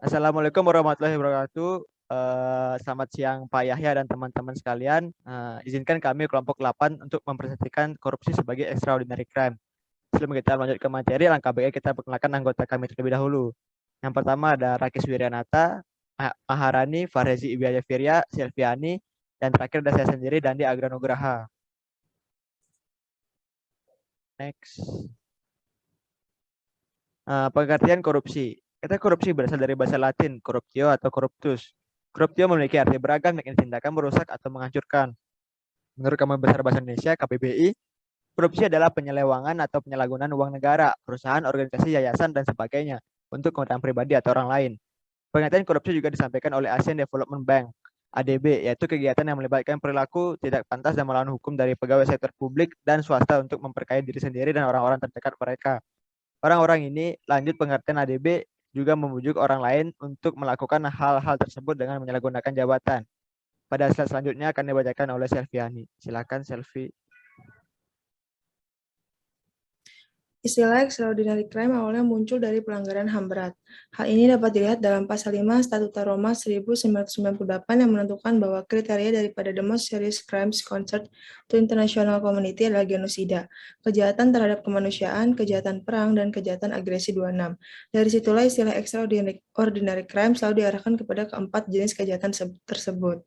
Assalamualaikum warahmatullahi wabarakatuh. Selamat siang Pak Yahya dan teman-teman sekalian. Izinkan kami kelompok 8 untuk mempresentasikan korupsi sebagai extraordinary crime. Sebelum kita lanjut ke materi, langkah baiknya kita perkenalkan anggota kami terlebih dahulu. Yang pertama ada Rakis Wiryanata, Maharani, Farhezi Ibiaya Firya, Silviani, dan terakhir ada saya sendiri, Dandi Agranugraha. Next. Pengertian korupsi. Kata korupsi berasal dari bahasa Latin, corruptio atau corruptus. Corruptio memiliki arti beragam, yakni tindakan merusak atau menghancurkan. Menurut Kamus Besar Bahasa Indonesia, KBBI, korupsi adalah penyelewangan atau penyalahgunaan uang negara, perusahaan, organisasi, yayasan, dan sebagainya untuk kepentingan pribadi atau orang lain. Pengertian korupsi juga disampaikan oleh Asian Development Bank, ADB, yaitu kegiatan yang melibatkan perilaku tidak pantas dan melawan hukum dari pegawai sektor publik dan swasta untuk memperkaya diri sendiri dan orang-orang terdekat mereka. Orang-orang ini, lanjut pengertian ADB, juga membujuk orang lain untuk melakukan hal-hal tersebut dengan menyalahgunakan jabatan. Pada slide selanjutnya akan dibacakan oleh Selviani. Silakan Selvi. Istilah extraordinary crime awalnya muncul dari pelanggaran HAM berat. Hal ini dapat dilihat dalam pasal 5 Statuta Roma 1998 yang menentukan bahwa kriteria daripada the most serious crimes concerned to international community adalah genosida, kejahatan terhadap kemanusiaan, kejahatan perang, dan kejahatan agresi 26. Dari situlah istilah extraordinary crime selalu diarahkan kepada keempat jenis kejahatan tersebut.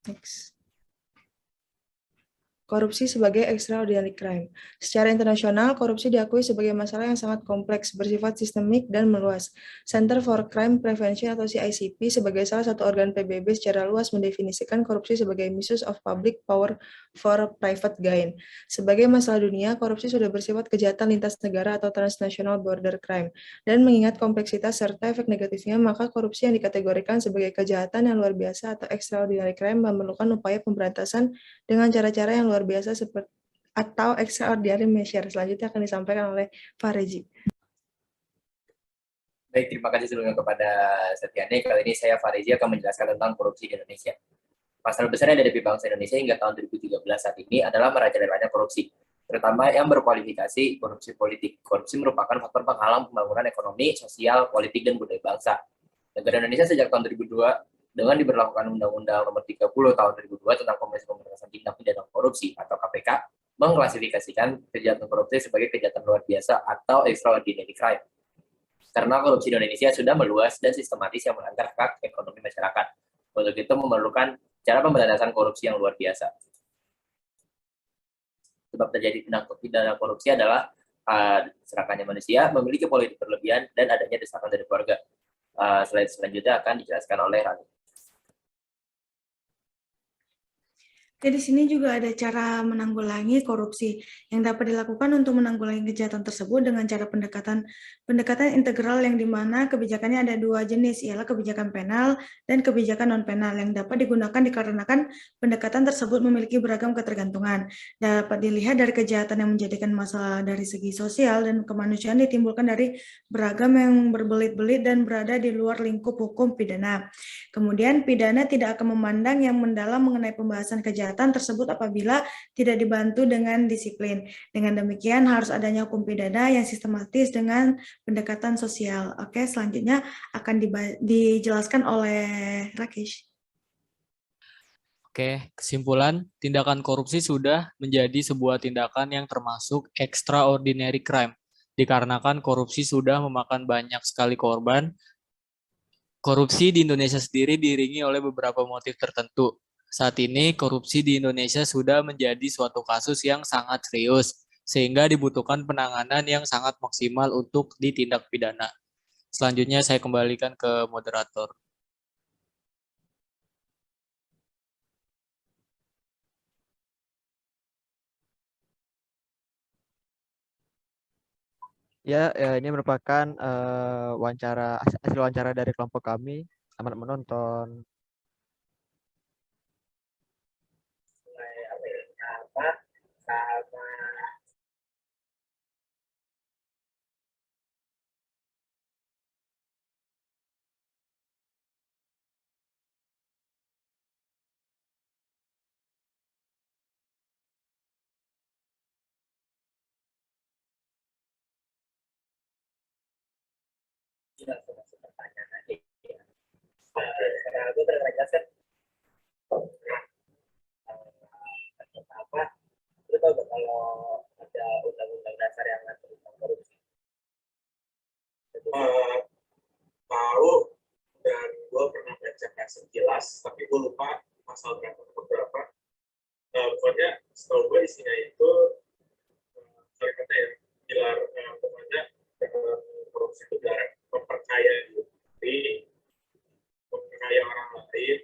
Next. Korupsi sebagai extraordinary crime. Secara internasional, korupsi diakui sebagai masalah yang sangat kompleks, bersifat sistemik, dan meluas. Center for Crime Prevention atau CICP sebagai salah satu organ PBB secara luas mendefinisikan korupsi sebagai misuse of public power for private gain. Sebagai masalah dunia, korupsi sudah bersifat kejahatan lintas negara atau transnational border crime. Dan mengingat kompleksitas serta efek negatifnya, maka korupsi yang dikategorikan sebagai kejahatan yang luar biasa atau extraordinary crime memerlukan upaya pemberantasan dengan cara-cara yang luar biasa seperti atau extraordinary measure. Selanjutnya akan disampaikan oleh Farhezi. Baik, terima kasih sebelumnya kepada Setiani. Kali ini saya Farhezi akan menjelaskan tentang korupsi di Indonesia. Pasal besar yang dihadapi bangsa Indonesia hingga tahun 2013 saat ini adalah merajalelanya korupsi, terutama yang berkualifikasi korupsi politik. Korupsi merupakan faktor penghalang pembangunan ekonomi, sosial, politik, dan budaya bangsa. Negara Indonesia sejak tahun 2002 dengan diberlakukan Undang-Undang Nomor 30 Tahun 2002 tentang Komisi Pemberantasan Tindak Pidana Korupsi atau KPK mengklasifikasikan kejahatan korupsi sebagai kejahatan luar biasa atau extraordinary crime. Karena korupsi di Indonesia sudah meluas dan sistematis yang melanggar hak ekonomi masyarakat. Untuk itu memerlukan cara pemberantasan korupsi yang luar biasa. Sebab terjadi tindak pidana korupsi adalah serakannya manusia, memiliki politik berlebihan, dan adanya desakan dari keluarga. Slide selanjutnya akan dijelaskan oleh Rani. Di sini juga ada cara menanggulangi korupsi yang dapat dilakukan untuk menanggulangi kejahatan tersebut dengan cara pendekatan integral yang dimana kebijakannya ada dua jenis, ialah kebijakan penal dan kebijakan non penal yang dapat digunakan dikarenakan pendekatan tersebut memiliki beragam ketergantungan. Dapat dilihat dari kejahatan yang menjadikan masalah dari segi sosial dan kemanusiaan ditimbulkan dari beragam yang berbelit-belit dan berada di luar lingkup hukum pidana. Kemudian pidana tidak akan memandang yang mendalam mengenai pembahasan kejahatan tersebut apabila tidak dibantu dengan disiplin. Dengan demikian harus adanya hukum pidana yang sistematis dengan pendekatan sosial. Oke, selanjutnya akan dijelaskan oleh Rakesh. Oke, kesimpulan, tindakan korupsi sudah menjadi sebuah tindakan yang termasuk extraordinary crime. Dikarenakan korupsi sudah memakan banyak sekali korban, korupsi di Indonesia sendiri diiringi oleh beberapa motif tertentu. Saat ini, korupsi di Indonesia sudah menjadi suatu kasus yang sangat serius, sehingga dibutuhkan penanganan yang sangat maksimal untuk ditindak pidana. Selanjutnya, saya kembalikan ke moderator. Ya, ini merupakan hasil wawancara dari kelompok kami. Selamat menonton. Ini langsung masuk pertanyaan aja. Ya. Sekarang aku terjelaskan apa? Lu tahu gak kalau ada undang-undang dasar yang ngatur tentang korupsi? Tahu, dan gue pernah baca sekilas, tapi gue lupa pasal berapa. Pokoknya setahu gue isinya itu kata-kata ya, pilar pokoknya korupsi itu dilarang memperkaya diri, memperkaya orang lain,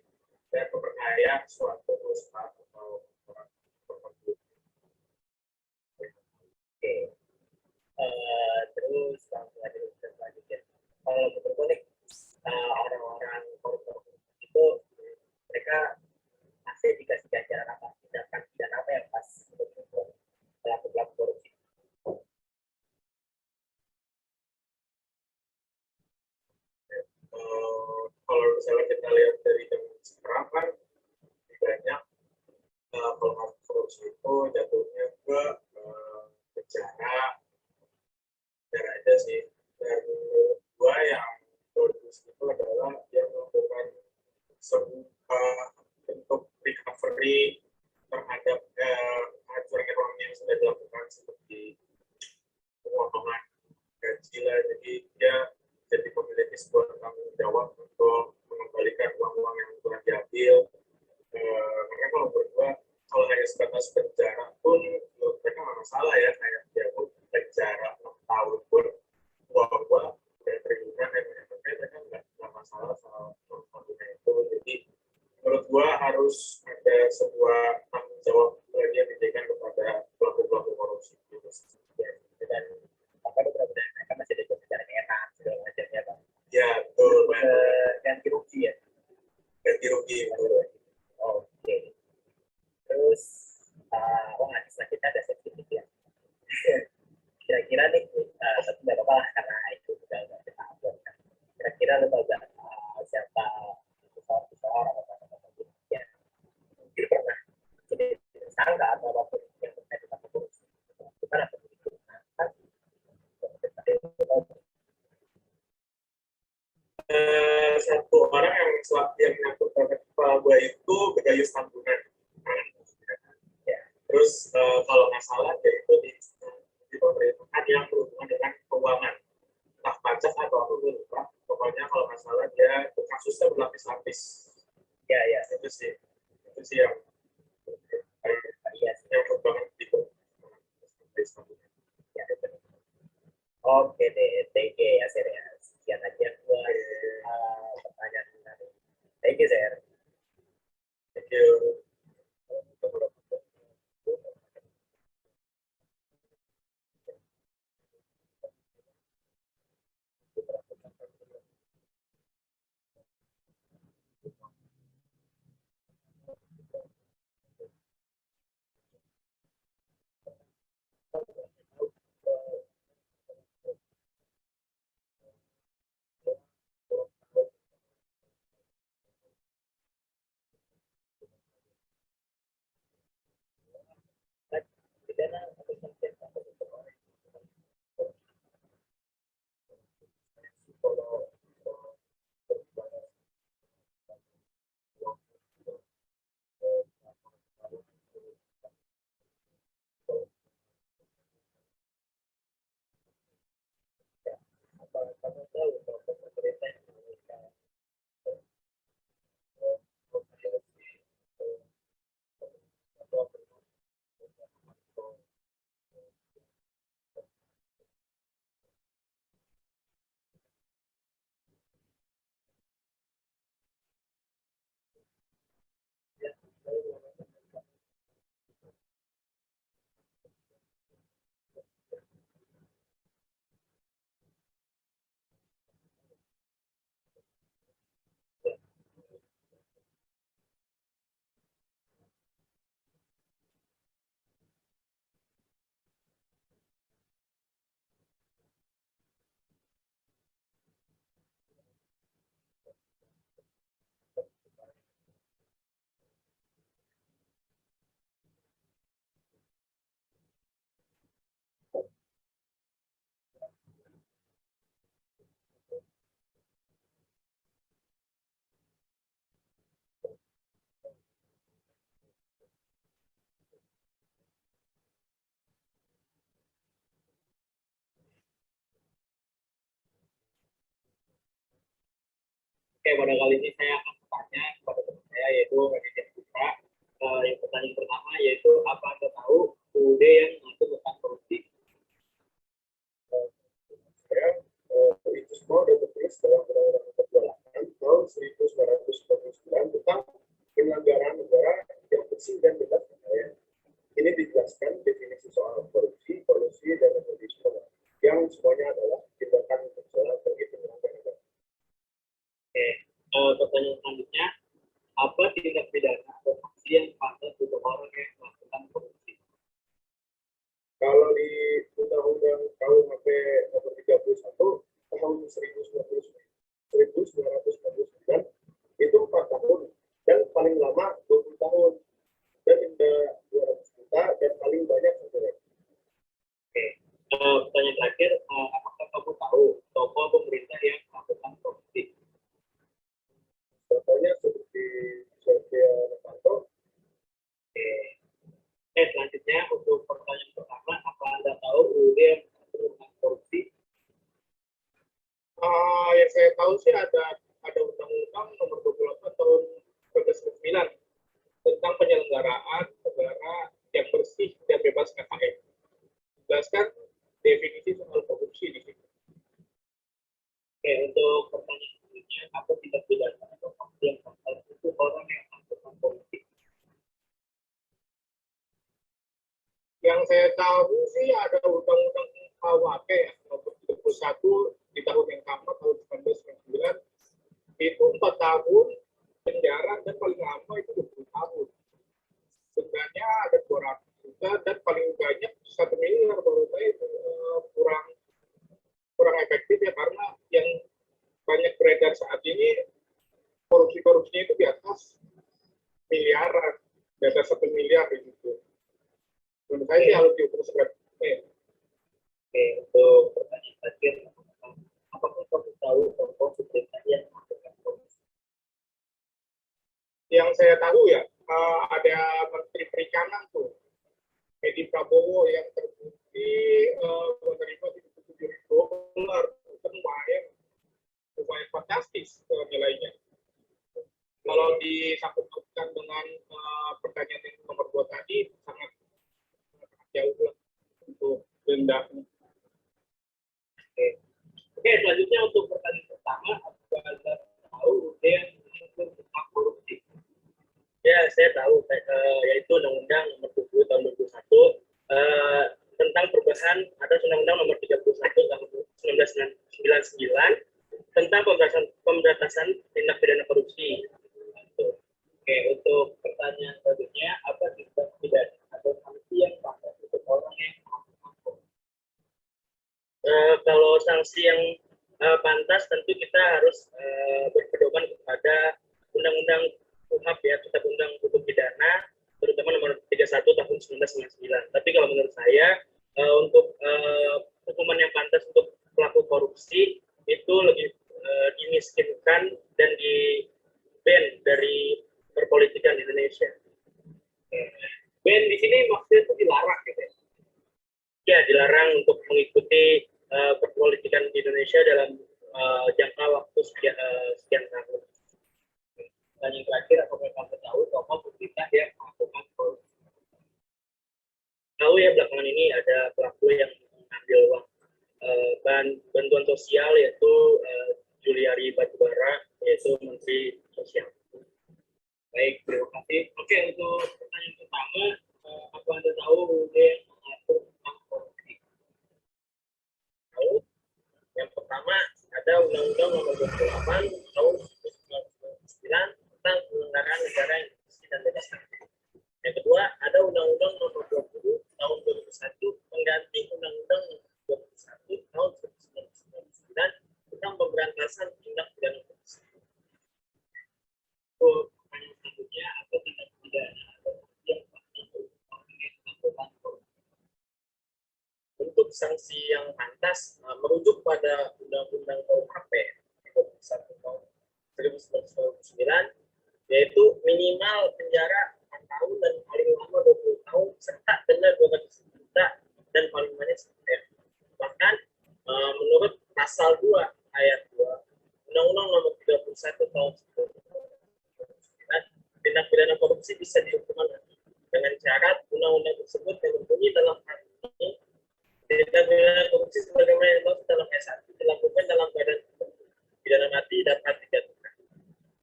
dan memperkaya suatu perusahaan atau orang tertentu. Oke. Terus langsung aja selanjutnya. Kalau menurut gue orang-orang koruptor itu mereka masih dikasih ganjaran apa, tindakan pidana apa yang pas untuk pelaku-pelaku korupsi? Kalau misalnya kita lihat dari zaman sekarang kan banyak kalau korupsi itu jatuhnya ke penjara aja sih. Dan gua yang bagus itu adalah dia melakukan sebuah bentuk recovery terhadap kehancuran ekonomi yang sudah dilakukan seperti pemotongan gaji lah. Jadi dia jadi memiliki sebuah tanggung jawab untuk mengembalikan uang-uang yang telah diambil. Karena kalau berdua kalau hanya sebatas penjara pun menurut mereka nggak masalah ya, kayak dia pun penjara 6 tahun pun uang dari triliunan dan mereka nggak masalah soal uangnya itu. Jadi menurut gua harus ada sebuah tanggung jawab lagi yang diberikan kepada pelaku-pelaku korupsi gitu. Dan apa beberapa dari mereka masih ada pembicaraan enak segala macamnya bang. Ya betul. Ganti rugi ya. Ganti rugi. Oke. Terus nggak selanjutnya ada sensitif ya. Kira-kira nih, tapi nggak apa-apa lah karena itu juga nggak kita upload. Kira-kira lo tau gak siapa seseorang atau apa ya mungkin pernah jadi tersangka atau apapun yang terkait dengan korupsi. Gimana tuh? Satu orang yang nyangkut pada kepala gue itu Gayus Tambunan. Terus kalau nggak salah dia itu di pemerintahan yang berhubungan dengan keuangan, entah pajak atau apa gue lupa. Pokoknya kalau nggak salah dia kasusnya berlapis-lapis. Ya itu sih yang nyangkut banget gitu. Ya, oke deh, thank you ya Ser ya. Sekian aja buat pertanyaan dari thank you Ser. Thank you. Oke, pada kali ini saya akan bertanya kepada teman saya yaitu Raditya Putra. Yang pertanyaan pertama yaitu apa Anda tahu UUD yang mengatur tentang korupsi? Ya, itu semua sudah tertulis dalam Undang-Undang Nomor 28 tahun 1999 tentang penyelenggaraan negara yang bersih dan bebas dari. Ini dijelaskan definisi soal korupsi, kolusi, dan nepotisme yang semuanya adalah tindakan bersalah bagi penyelenggara negara. Oke, pertanyaan selanjutnya, apa tindak pidana atau sanksi yang pantas untuk orang yang melakukan korupsi? Kalau di Undang-Undang KUHP nomor 31 tahun 1999 itu 4 tahun dan paling lama 20 tahun dan denda 200 juta dan paling banyak 1 miliar. Oke, pertanyaan terakhir, apakah kamu tahu tokoh pemerintah yang melakukan korupsi? Contohnya seperti Setia Novanto. Oke. Selanjutnya untuk pertanyaan pertama, apa Anda tahu UUD yang mengatur tentang korupsi? Yang saya tahu sih ada Undang-Undang Nomor 28 tahun 1999 tentang penyelenggaraan negara yang bersih dan bebas KKN. Jelaskan definisi soal korupsi di situ. Oke, untuk pertanyaan selanjutnya, apa tindak pidana atau sanksi yang pantas untuk orang yang melakukan korupsi? Yang saya tahu sih ada Undang-Undang KUHP ya, nomor 31 di tahun yang sama, tahun 1999, itu 4 tahun penjara dan paling lama itu 20 tahun. Dendanya ada 200 juta dan paling banyak 1 miliar. Menurut saya itu kurang efektif ya, karena yang banyak beredar saat ini korupsinya itu di atas miliaran, di atas 1 miliar gitu. Menurut saya sih harus diukur seberat. Oke, untuk pertanyaan terakhir, apakah kamu tahu tokoh pemerintah yang melakukan korupsi? Yang saya tahu ya, ada Menteri Perikanan tuh, Edi Prabowo yang terbukti menerima $77.000, itu lumayan fantastis nilainya. Kalau disangkut-pautkan dengan pertanyaan yang nomor 2 tadi, sangat jauh lah untuk denda. Oke, selanjutnya untuk pertanyaan pertama, apa Anda tahu yang mengatur tentang korupsi? Ya, saya tahu, yaitu Undang-Undang Nomor 20 tahun 2021 tentang perubahan atas Undang-Undang Nomor 31 tahun 1999 tentang pemberantasan tindak pidana korupsi. Oke, untuk pertanyaan selanjutnya, apa tindak pidana atau sanksi yang pantas untuk orang yang melakukan korupsi? Kalau sanksi yang pantas, tentu kita harus berpedoman kepada Undang-Undang KUHP ya, Kitab Undang Hukum Pidana, terutama nomor 31 tahun 1999. Tapi kalau menurut saya, untuk hukuman yang pantas untuk pelaku korupsi itu lebih dimiskinkan dan di-ban dari perpolitikan di Indonesia. Ban di sini maksudnya itu dilarang gitu ya? Ya, dilarang untuk mengikuti perpolitikan di Indonesia dalam jangka waktu sekian tahun. Dan yang terakhir, apakah kamu tahu tokoh pemerintah yang melakukan korupsi? Tahu ya, belakangan ini ada pelaku yang mengambil uang bantuan sosial, yaitu Juliari Batubara, yaitu Menteri Sosial. Baik, terima kasih. Oke, untuk pertanyaan pertama, apa Anda tahu yang mengatur tentang korupsi? Tahu? Yang pertama, ada Undang-Undang Nomor 28 tahun 1999 tentang penyelenggaraan negara yang bersih dan bebas korupsi. Yang kedua, ada Undang-Undang Nomor 20 tahun 2001 mengganti Undang-Undang Nomor 21 tahun 1999 tentang pemberantasan tindak pidana korupsi. Pertanyaan selanjutnya, apa tindak pidana atau sanksi yang pantas untuk orang yang melakukan korupsi? Untuk sanksi yang pantas merujuk pada Undang-Undang KUHP nomor 1 tahun 1999, yaitu minimal penjara 4 tahun dan paling lama 20 tahun serta denda 200 juta dan paling banyak 1 miliar. Bahkan menurut pasal 2 ayat 2 Undang-Undang Nomor 31 1 tahun 1999, tindak pidana korupsi bisa dihukum mati dengan syarat undang-undang tersebut yang berbunyi dalam hal ini tindak pidana korupsi sebagaimana yang dimaksud dalam ayat 1 dilakukan dalam keadaan pidana mati dapat dijatuhkan.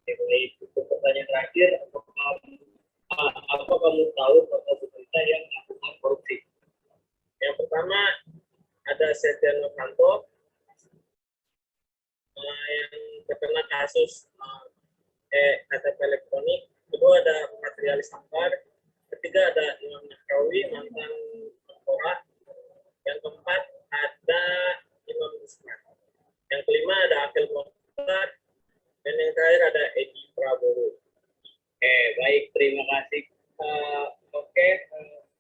Itu pertanyaan terakhir, apa kamu tahu tokoh pemerintah yang melakukan korupsi? Yang pertama ada Setia Novanto yang terkena kasus KTP elektronik. Kedua ada Patrialis Akbar. Ketiga ada Imam Nahrawi, mantan Menpora. Yang keempat ada Imam Usman. Yang kelima ada Akhil Mokhtar. Dan yang terakhir ada Edi Prabowo. Baik, terima kasih.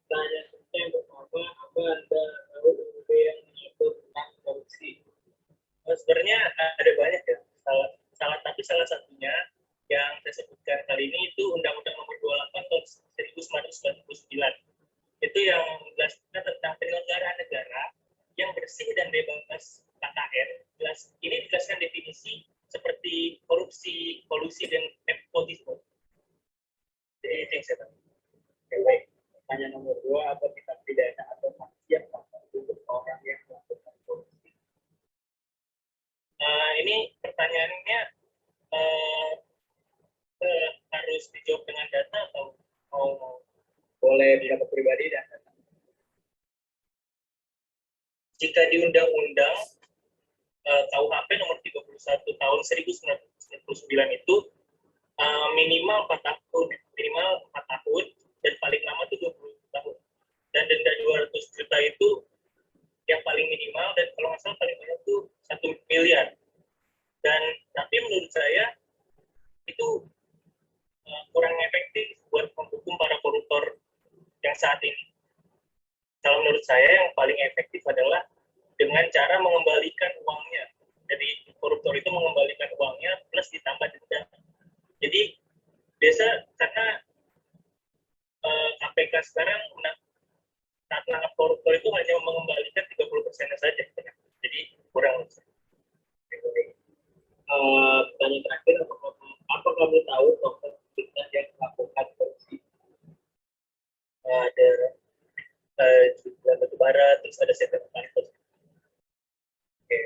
Tanya yang pertama, apa Anda tahu yang mengatur tentang korupsi? Sebenarnya ada banyak ya. Salah satunya yang saya sebutkan kali ini itu Undang-Undang Nomor 28 tahun 1999. Itu yang menjelaskan tentang penyelenggaraan negara yang bersih dan bebas KKN. Ini dijelaskan definisi seperti korupsi, kolusi, dan nepotisme. Itu yang saya tahu. Baik. Pertanyaan nomor 2, apa tindak pidana atau sanksi yang untuk orang yang melakukan korupsi? Ini pertanyaannya harus dijawab dengan data atau boleh pendapat pribadi dan data? Jika di Undang-Undang KUHP nomor 31 tahun 1999 itu minimal 4 tahun dan paling lama itu 20 tahun. Dan denda 200 juta itu yang paling minimal, dan kalau nggak salah paling banyak itu 1 miliar. Dan tapi menurut saya itu kurang efektif buat menghukum para koruptor yang saat ini. Kalau menurut saya yang paling efektif adalah dengan cara mengembalikan uangnya. Jadi koruptor itu mengembalikan uangnya plus ditambah denda. Jadi biasa karena KPK sekarang saat menangkap koruptor itu hanya mengembalikan 30% saja. Jadi kurang. Pertanyaan terakhir, apa kamu tahu tokoh pemerintah yang melakukan korupsi? Ada juga batubara, terus ada Setia Novanto. Oke,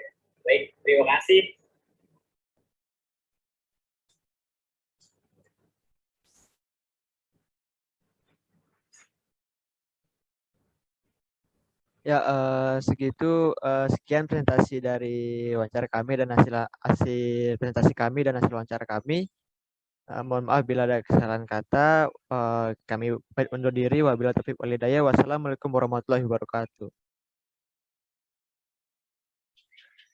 baik, terima kasih. Ya, segitu sekian presentasi dari wawancara kami dan hasil presentasi kami dan hasil wawancara kami. Mohon maaf bila ada kesalahan kata. Kami undur diri. Wabillahi taufiq wal hidayah. Wassalamualaikum warahmatullahi wabarakatuh.